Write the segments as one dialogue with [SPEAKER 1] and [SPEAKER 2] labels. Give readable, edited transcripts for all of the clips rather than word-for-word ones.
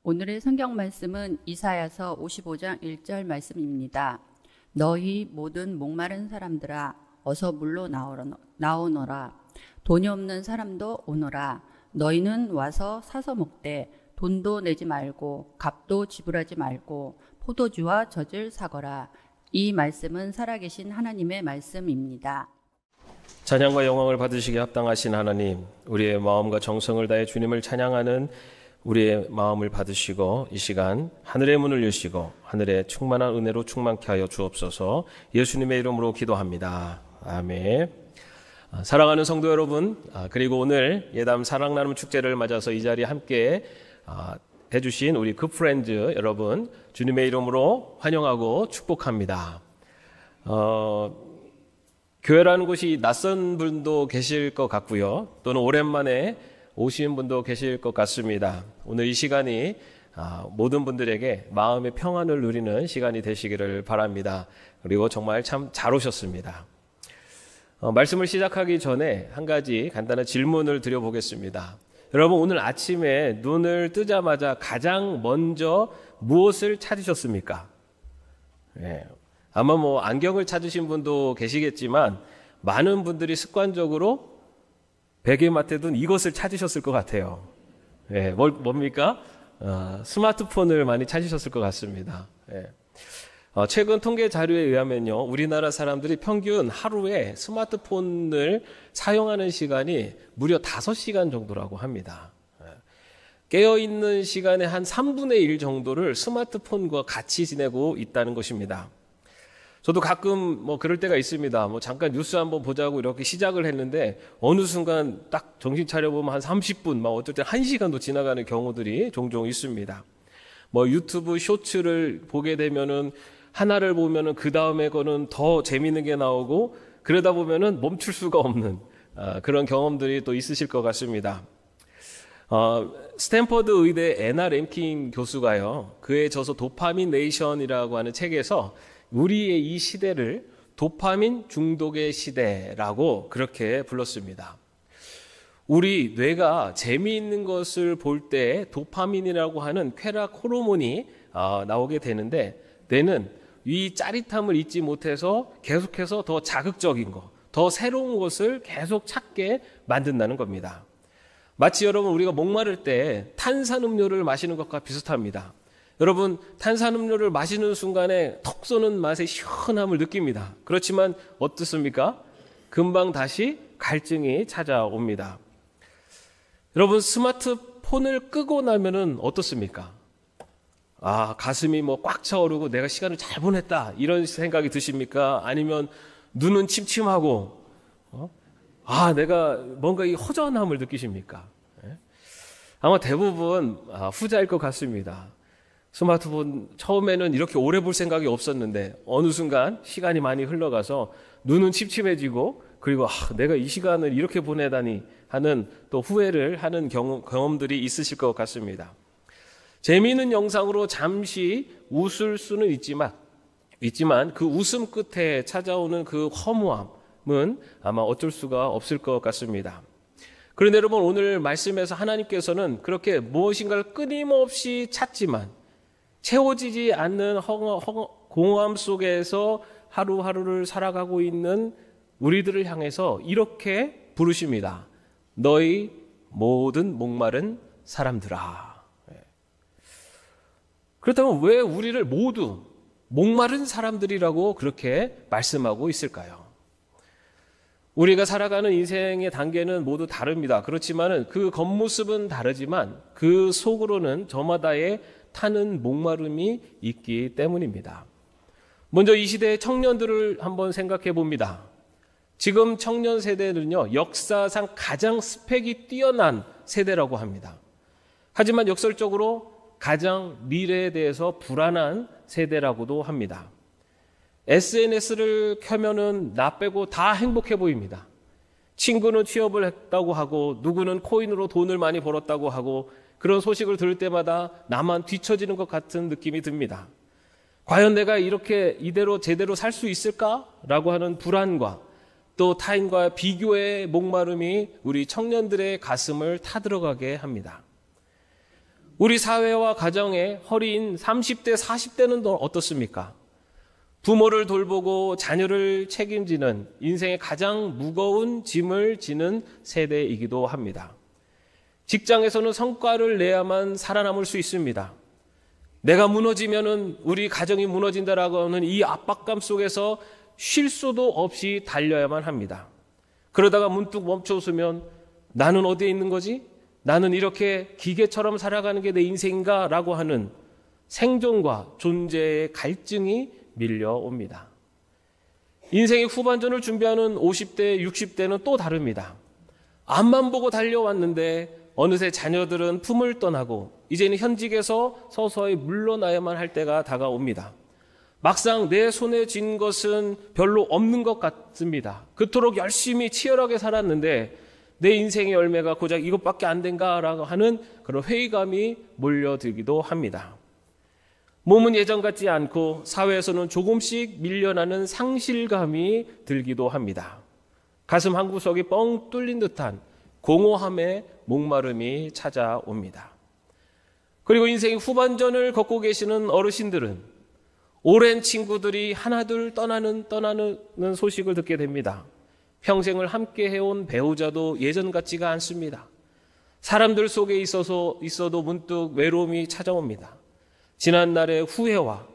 [SPEAKER 1] 오늘의 성경 말씀은 이사야서 55장 1절 말씀입니다. 너희 모든 목마른 사람들아 어서 물로 나오너라. 돈이 없는 사람도 오너라. 너희는 와서 사서 먹되 돈도 내지 말고 값도 지불하지 말고 포도주와 젖을 사거라. 이 말씀은 살아계신 하나님의 말씀입니다.
[SPEAKER 2] 찬양과 영광을 받으시기에 합당하신 하나님, 우리의 마음과 정성을 다해 주님을 찬양하는 우리의 마음을 받으시고 이 시간 하늘의 문을 여시고 하늘의 충만한 은혜로 충만케 하여 주옵소서. 예수님의 이름으로 기도합니다. 아멘. 사랑하는 성도 여러분, 그리고 오늘 예담 사랑 나눔 축제를 맞아서 이 자리에 함께 해주신 우리 굿프렌즈 여러분, 주님의 이름으로 환영하고 축복합니다. 교회라는 곳이 낯선 분도 계실 것 같고요, 또는 오랜만에 오신 분도 계실 것 같습니다. 오늘 이 시간이 모든 분들에게 마음의 평안을 누리는 시간이 되시기를 바랍니다. 그리고 정말 참 잘 오셨습니다. 말씀을 시작하기 전에 한 가지 간단한 질문을 드려보겠습니다. 여러분, 오늘 아침에 눈을 뜨자마자 가장 먼저 무엇을 찾으셨습니까? 아마 안경을 찾으신 분도 계시겠지만 많은 분들이 습관적으로 베개맡에 둔 이것을 찾으셨을 것 같아요. 뭡니까? 스마트폰을 많이 찾으셨을 것 같습니다. 최근 통계 자료에 의하면요, 우리나라 사람들이 평균 하루에 스마트폰을 사용하는 시간이 무려 5시간 정도라고 합니다. 깨어있는 시간의 한 3분의 1 정도를 스마트폰과 같이 지내고 있다는 것입니다. 저도 가끔 그럴 때가 있습니다. 잠깐 뉴스 한번 보자고 이렇게 시작을 했는데 어느 순간 딱 정신 차려보면 한 30분, 어떨 때 1시간도 지나가는 경우들이 종종 있습니다. 유튜브 쇼츠를 보게 되면은 하나를 보면은 그 다음에 거는 더 재미있는 게 나오고 그러다 보면은 멈출 수가 없는 그런 경험들이 또 있으실 것 같습니다. 스탠퍼드 의대 애나 램킨 교수가요, 그의 저서 도파민 네이션이라고 하는 책에서 우리의 이 시대를 도파민 중독의 시대라고 그렇게 불렀습니다. 우리 뇌가 재미있는 것을 볼 때 도파민이라고 하는 쾌락 호르몬이 나오게 되는데, 뇌는 이 짜릿함을 잊지 못해서 계속해서 더 자극적인 것, 더 새로운 것을 계속 찾게 만든다는 겁니다. 마치 여러분, 우리가 목마를 때 탄산음료를 마시는 것과 비슷합니다. 여러분, 탄산음료를 마시는 순간에 턱 쏘는 맛의 시원함을 느낍니다. 그렇지만 어떻습니까? 금방 다시 갈증이 찾아옵니다. 여러분, 스마트폰을 끄고 나면은 어떻습니까? 가슴이 꽉 차오르고 내가 시간을 잘 보냈다, 이런 생각이 드십니까? 아니면 눈은 침침하고 내가 뭔가 이 허전함을 느끼십니까? 아마 대부분 후자일 것 같습니다. 스마트폰 처음에는 이렇게 오래 볼 생각이 없었는데 어느 순간 시간이 많이 흘러가서 눈은 침침해지고, 그리고 내가 이 시간을 이렇게 보내다니 하는 또 후회를 하는 경험들이 있으실 것 같습니다. 재미있는 영상으로 잠시 웃을 수는 있지만 그 웃음 끝에 찾아오는 그 허무함은 아마 어쩔 수가 없을 것 같습니다. 그런데 여러분, 오늘 말씀에서 하나님께서는 그렇게 무엇인가를 끊임없이 찾지만 채워지지 않는 공허함 속에서 하루하루를 살아가고 있는 우리들을 향해서 이렇게 부르십니다. 너희 모든 목마른 사람들아. 그렇다면 왜 우리를 모두 목마른 사람들이라고 그렇게 말씀하고 있을까요? 우리가 살아가는 인생의 단계는 모두 다릅니다. 그렇지만 그 겉모습은 다르지만 그 속으로는 저마다의 타는 목마름이 있기 때문입니다. 먼저 이 시대의 청년들을 한번 생각해 봅니다. 지금 청년 세대는요, 역사상 가장 스펙이 뛰어난 세대라고 합니다. 하지만 역설적으로 가장 미래에 대해서 불안한 세대라고도 합니다. SNS를 켜면은 나 빼고 다 행복해 보입니다. 친구는 취업을 했다고 하고, 누구는 코인으로 돈을 많이 벌었다고 하고, 그런 소식을 들을 때마다 나만 뒤처지는 것 같은 느낌이 듭니다. 과연 내가 이대로 제대로 살 수 있을까라고 하는 불안과 또 타인과 비교의 목마름이 우리 청년들의 가슴을 타들어가게 합니다. 우리 사회와 가정의 허리인 30대, 40대는 어떻습니까? 부모를 돌보고 자녀를 책임지는 인생의 가장 무거운 짐을 지는 세대이기도 합니다. 직장에서는 성과를 내야만 살아남을 수 있습니다. 내가 무너지면은 우리 가정이 무너진다라고 하는 이 압박감 속에서 쉴 수도 없이 달려야만 합니다. 그러다가 문득 멈춰서면 나는 어디에 있는 거지? 나는 이렇게 기계처럼 살아가는 게 내 인생인가? 라고 하는 생존과 존재의 갈증이 밀려옵니다. 인생의 후반전을 준비하는 50대, 60대는 또 다릅니다. 앞만 보고 달려왔는데 어느새 자녀들은 품을 떠나고 이제는 현직에서 서서히 물러나야만 할 때가 다가옵니다. 막상 내 손에 쥔 것은 별로 없는 것 같습니다. 그토록 열심히 치열하게 살았는데 내 인생의 열매가 고작 이것밖에 안 된가라고 하는 그런 회의감이 몰려들기도 합니다. 몸은 예전 같지 않고 사회에서는 조금씩 밀려나는 상실감이 들기도 합니다. 가슴 한구석이 뻥 뚫린 듯한 공허함의 목마름이 찾아옵니다. 그리고 인생의 후반전을 걷고 계시는 어르신들은 오랜 친구들이 하나둘 떠나는 소식을 듣게 됩니다. 평생을 함께 해온 배우자도 예전 같지가 않습니다. 사람들 속에 있어도 문득 외로움이 찾아옵니다. 지난날의 후회와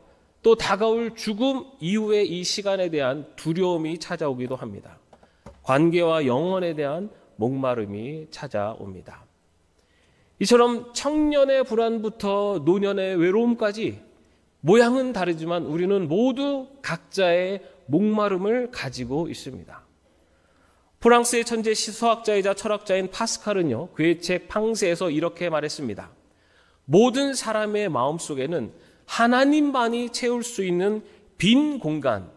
[SPEAKER 2] 또 다가올 죽음 이후의 이 시간에 대한 두려움이 찾아오기도 합니다. 관계와 영혼에 대한 목마름이 찾아옵니다. 이처럼 청년의 불안부터 노년의 외로움까지 모양은 다르지만 우리는 모두 각자의 목마름을 가지고 있습니다. 프랑스의 천재 수학자이자 철학자인 파스칼은요, 그의 책 팡세에서 이렇게 말했습니다. 모든 사람의 마음속에는 하나님만이 채울 수 있는 빈 공간,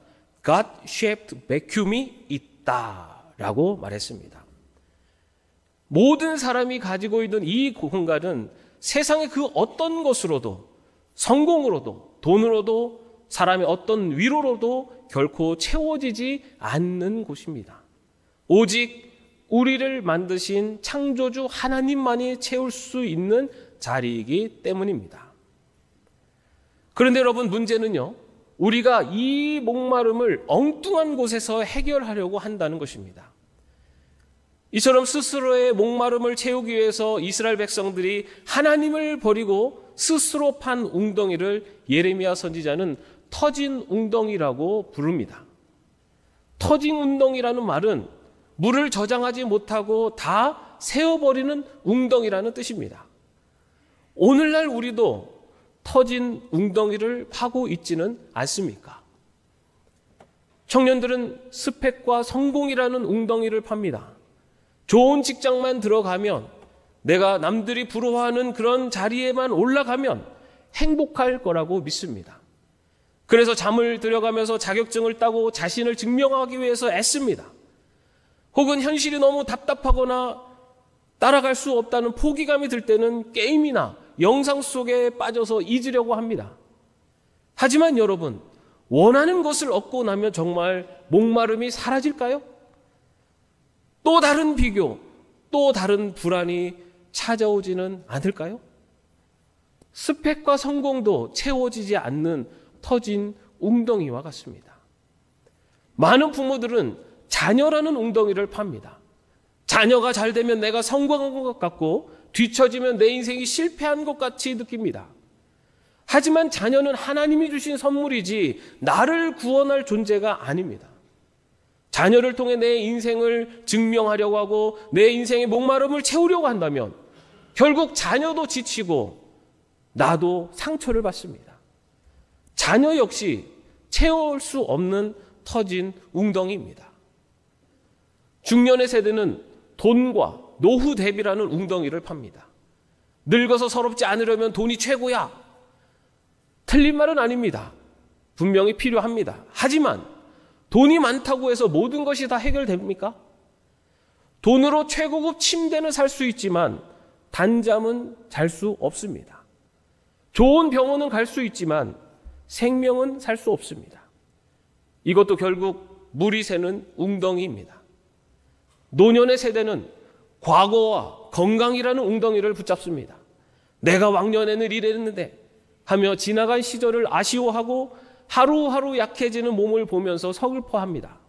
[SPEAKER 2] God-shaped vacuum이 있다라고 말했습니다. 모든 사람이 가지고 있는 이 공간은 세상의 그 어떤 것으로도, 성공으로도, 돈으로도, 사람의 어떤 위로로도 결코 채워지지 않는 곳입니다. 오직 우리를 만드신 창조주 하나님만이 채울 수 있는 자리이기 때문입니다. 그런데 여러분, 문제는요, 우리가 이 목마름을 엉뚱한 곳에서 해결하려고 한다는 것입니다. 이처럼 스스로의 목마름을 채우기 위해서 이스라엘 백성들이 하나님을 버리고 스스로 판 웅덩이를 예레미야 선지자는 터진 웅덩이라고 부릅니다. 터진 웅덩이라는 말은 물을 저장하지 못하고 다 세어버리는 웅덩이라는 뜻입니다. 오늘날 우리도 터진 웅덩이를 파고 있지는 않습니까? 청년들은 스펙과 성공이라는 웅덩이를 팝니다. 좋은 직장만 들어가면, 내가 남들이 부러워하는 그런 자리에만 올라가면 행복할 거라고 믿습니다. 그래서 잠을 들여가면서 자격증을 따고 자신을 증명하기 위해서 애씁니다. 혹은 현실이 너무 답답하거나 따라갈 수 없다는 포기감이 들 때는 게임이나 영상 속에 빠져서 잊으려고 합니다. 하지만 여러분, 원하는 것을 얻고 나면 정말 목마름이 사라질까요? 또 다른 비교, 또 다른 불안이 찾아오지는 않을까요? 스펙과 성공도 채워지지 않는 터진 웅덩이와 같습니다. 많은 부모들은 자녀라는 웅덩이를 팝니다. 자녀가 잘 되면 내가 성공한 것 같고 뒤처지면 내 인생이 실패한 것 같이 느낍니다. 하지만 자녀는 하나님이 주신 선물이지 나를 구원할 존재가 아닙니다. 자녀를 통해 내 인생을 증명하려고 하고 내 인생의 목마름을 채우려고 한다면 결국 자녀도 지치고 나도 상처를 받습니다. 자녀 역시 채울 수 없는 터진 웅덩이입니다. 중년의 세대는 돈과 노후 대비라는 웅덩이를 팝니다. 늙어서 서럽지 않으려면 돈이 최고야. 틀린 말은 아닙니다. 분명히 필요합니다. 하지만 돈이 많다고 해서 모든 것이 다 해결됩니까? 돈으로 최고급 침대는 살 수 있지만 단잠은 잘 수 없습니다. 좋은 병원은 갈 수 있지만 생명은 살 수 없습니다. 이것도 결국 물이 새는 웅덩이입니다. 노년의 세대는 과거와 건강이라는 웅덩이를 붙잡습니다. 내가 왕년에는 이랬는데 하며 지나간 시절을 아쉬워하고 하루하루 약해지는 몸을 보면서 서글퍼합니다.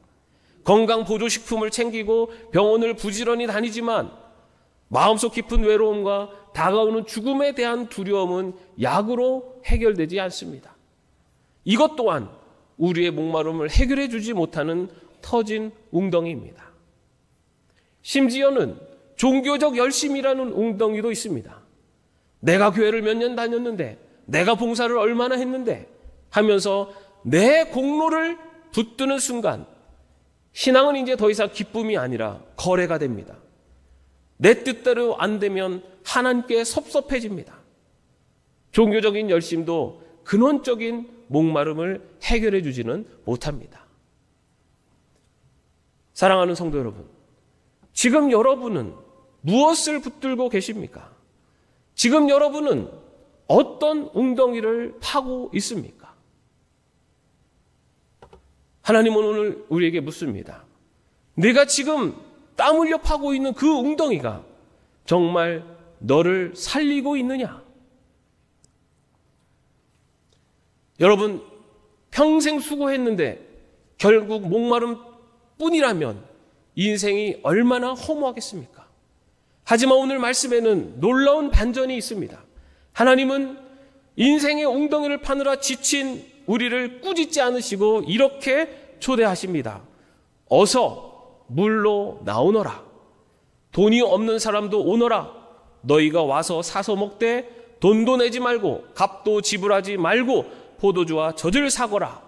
[SPEAKER 2] 건강 보조식품을 챙기고 병원을 부지런히 다니지만 마음속 깊은 외로움과 다가오는 죽음에 대한 두려움은 약으로 해결되지 않습니다. 이것 또한 우리의 목마름을 해결해 주지 못하는 터진 웅덩이입니다. 심지어는 종교적 열심이라는 웅덩이도 있습니다. 내가 교회를 몇 년 다녔는데, 내가 봉사를 얼마나 했는데 하면서 내 공로를 붙드는 순간 신앙은 이제 더 이상 기쁨이 아니라 거래가 됩니다. 내 뜻대로 안 되면 하나님께 섭섭해집니다. 종교적인 열심도 근원적인 목마름을 해결해 주지는 못합니다. 사랑하는 성도 여러분, 지금 여러분은 무엇을 붙들고 계십니까? 지금 여러분은 어떤 웅덩이를 파고 있습니까? 하나님은 오늘 우리에게 묻습니다. 내가 지금 땀 흘려 파고 있는 그 웅덩이가 정말 너를 살리고 있느냐? 여러분, 평생 수고했는데 결국 목마름 뿐이라면 인생이 얼마나 허무하겠습니까? 하지만 오늘 말씀에는 놀라운 반전이 있습니다. 하나님은 인생의 웅덩이를 파느라 지친 우리를 꾸짖지 않으시고 이렇게 초대하십니다. 어서 물로 나오너라. 돈이 없는 사람도 오너라. 너희가 와서 사서 먹되 돈도 내지 말고 값도 지불하지 말고 포도주와 젖을 사거라.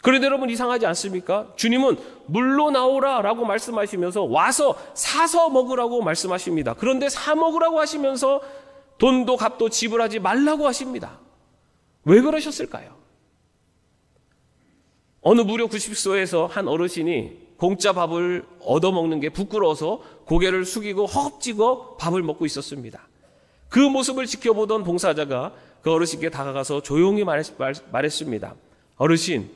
[SPEAKER 2] 그런데 여러분 이상하지 않습니까? 주님은 물로 나오라 라고 말씀하시면서 와서 사서 먹으라고 말씀하십니다. 그런데 사 먹으라고 하시면서 돈도 값도 지불하지 말라고 하십니다. 왜 그러셨을까요? 어느 무료 구십소에서 한 어르신이 공짜 밥을 얻어먹는 게 부끄러워서 고개를 숙이고 허겁지겁 밥을 먹고 있었습니다. 그 모습을 지켜보던 봉사자가 그 어르신께 다가가서 조용히 말했습니다. 어르신,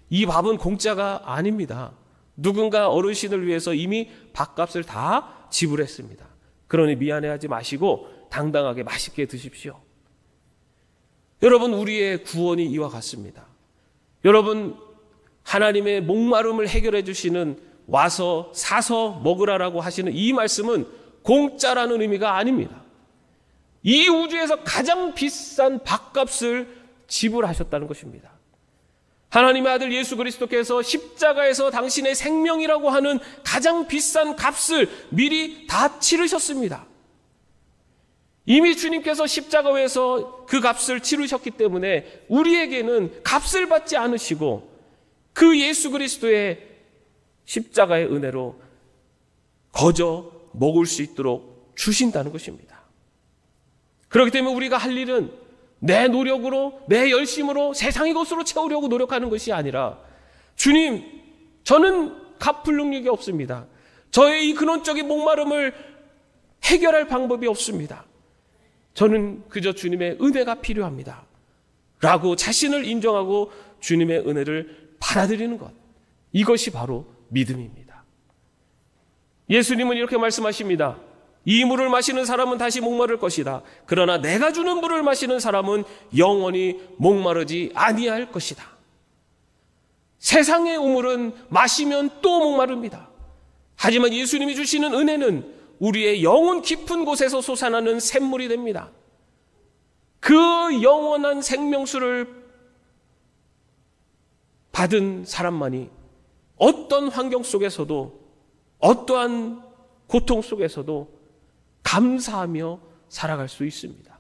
[SPEAKER 2] 이 밥은 공짜가 아닙니다. 누군가 어르신을 위해서 이미 밥값을 다 지불했습니다. 그러니 미안해하지 마시고 당당하게 맛있게 드십시오. 여러분, 우리의 구원이 이와 같습니다. 여러분, 하나님의 목마름을 해결해 주시는 와서 사서 먹으라라고 하시는 이 말씀은 공짜라는 의미가 아닙니다. 이 우주에서 가장 비싼 밥값을 지불하셨다는 것입니다. 하나님의 아들 예수 그리스도께서 십자가에서 당신의 생명이라고 하는 가장 비싼 값을 미리 다 치르셨습니다. 이미 주님께서 십자가에서 그 값을 치르셨기 때문에 우리에게는 값을 받지 않으시고 그 예수 그리스도의 십자가의 은혜로 거저 먹을 수 있도록 주신다는 것입니다. 그렇기 때문에 우리가 할 일은 내 노력으로, 내 열심으로 세상의 것으로 채우려고 노력하는 것이 아니라 주님, 저는 갚을 능력이 없습니다. 저의 이 근원적인 목마름을 해결할 방법이 없습니다. 저는 그저 주님의 은혜가 필요합니다. 라고 자신을 인정하고 주님의 은혜를 받아들이는 것. 이것이 바로 믿음입니다. 예수님은 이렇게 말씀하십니다. 이 물을 마시는 사람은 다시 목마를 것이다. 그러나 내가 주는 물을 마시는 사람은 영원히 목마르지 아니할 것이다. 세상의 우물은 마시면 또 목마릅니다. 하지만 예수님이 주시는 은혜는 우리의 영혼 깊은 곳에서 솟아나는 샘물이 됩니다. 그 영원한 생명수를 받은 사람만이 어떤 환경 속에서도 어떠한 고통 속에서도 감사하며 살아갈 수 있습니다.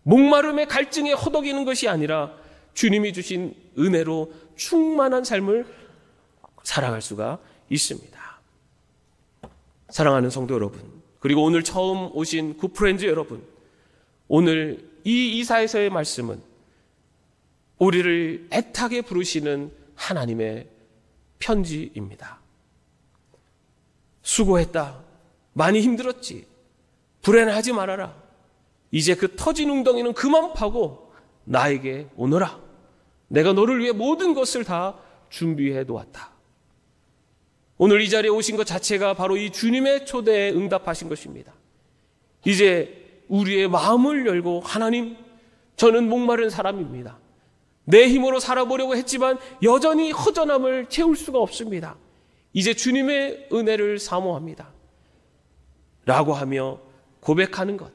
[SPEAKER 2] 목마름의 갈증에 허덕이는 것이 아니라 주님이 주신 은혜로 충만한 삶을 살아갈 수가 있습니다. 사랑하는 성도 여러분, 그리고 오늘 처음 오신 굿프렌즈 여러분, 오늘 이 이사야서의 말씀은 우리를 애타게 부르시는 하나님의 편지입니다. 수고했다. 많이 힘들었지. 불행하지 말아라. 이제 그 터진 웅덩이는 그만 파고 나에게 오너라. 내가 너를 위해 모든 것을 다 준비해 놓았다. 오늘 이 자리에 오신 것 자체가 바로 이 주님의 초대에 응답하신 것입니다. 이제 우리의 마음을 열고 하나님, 저는 목마른 사람입니다. 내 힘으로 살아보려고 했지만 여전히 허전함을 채울 수가 없습니다. 이제 주님의 은혜를 사모합니다. 라고 하며 고백하는 것,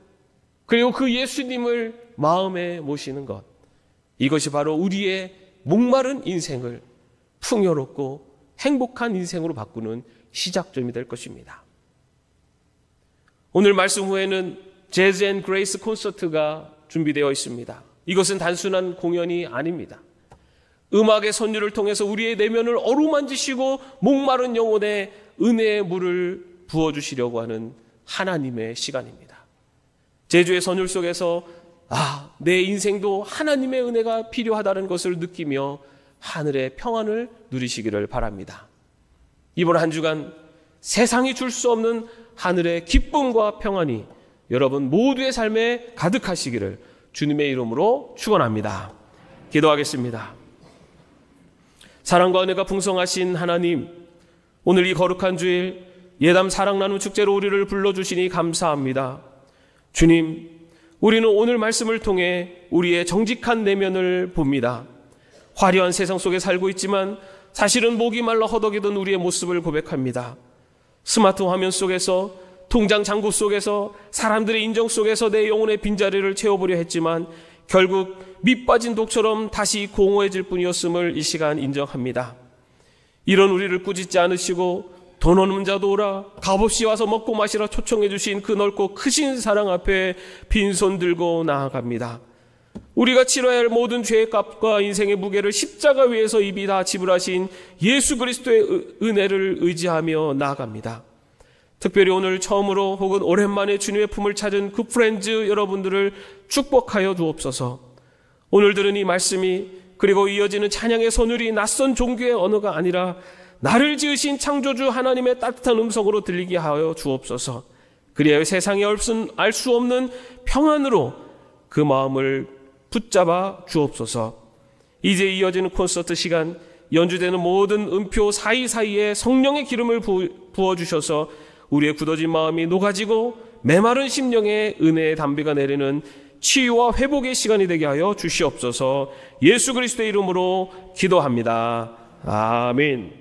[SPEAKER 2] 그리고 그 예수님을 마음에 모시는 것, 이것이 바로 우리의 목마른 인생을 풍요롭고 행복한 인생으로 바꾸는 시작점이 될 것입니다. 오늘 말씀 후에는 재즈 앤 그레이스 콘서트가 준비되어 있습니다. 이것은 단순한 공연이 아닙니다. 음악의 선율을 통해서 우리의 내면을 어루만지시고 목마른 영혼에 은혜의 물을 부어주시려고 하는 하나님의 시간입니다. 제주의 선율 속에서 내 인생도 하나님의 은혜가 필요하다는 것을 느끼며 하늘의 평안을 누리시기를 바랍니다. 이번 한 주간 세상이 줄 수 없는 하늘의 기쁨과 평안이 여러분 모두의 삶에 가득하시기를 주님의 이름으로 축원합니다. 기도하겠습니다. 사랑과 은혜가 풍성하신 하나님, 오늘 이 거룩한 주일 예담 사랑 나눔 축제로 우리를 불러주시니 감사합니다. 주님, 우리는 오늘 말씀을 통해 우리의 정직한 내면을 봅니다. 화려한 세상 속에 살고 있지만 사실은 목이 말라 허덕이던 우리의 모습을 고백합니다. 스마트 화면 속에서, 통장 잔고 속에서, 사람들의 인정 속에서 내 영혼의 빈자리를 채워보려 했지만 결국 밑 빠진 독처럼 다시 공허해질 뿐이었음을 이 시간 인정합니다. 이런 우리를 꾸짖지 않으시고 돈 없는 자도 오라, 값없이 와서 먹고 마시라 초청해 주신 그 넓고 크신 사랑 앞에 빈손 들고 나아갑니다. 우리가 치러야 할 모든 죄의 값과 인생의 무게를 십자가 위에서 이미 다 지불하신 예수 그리스도의 은혜를 의지하며 나아갑니다. 특별히 오늘 처음으로 혹은 오랜만에 주님의 품을 찾은 그 프렌즈 여러분들을 축복하여 주옵소서. 오늘 들은 이 말씀이, 그리고 이어지는 찬양의 선율이 낯선 종교의 언어가 아니라 나를 지으신 창조주 하나님의 따뜻한 음성으로 들리게 하여 주옵소서. 그리하여 세상에 알 수 없는 평안으로 그 마음을 붙잡아 주옵소서. 이제 이어지는 콘서트 시간, 연주되는 모든 음표 사이사이에 성령의 기름을 부어주셔서 우리의 굳어진 마음이 녹아지고 메마른 심령에 은혜의 담비가 내리는 치유와 회복의 시간이 되게 하여 주시옵소서. 예수 그리스도의 이름으로 기도합니다. 아멘.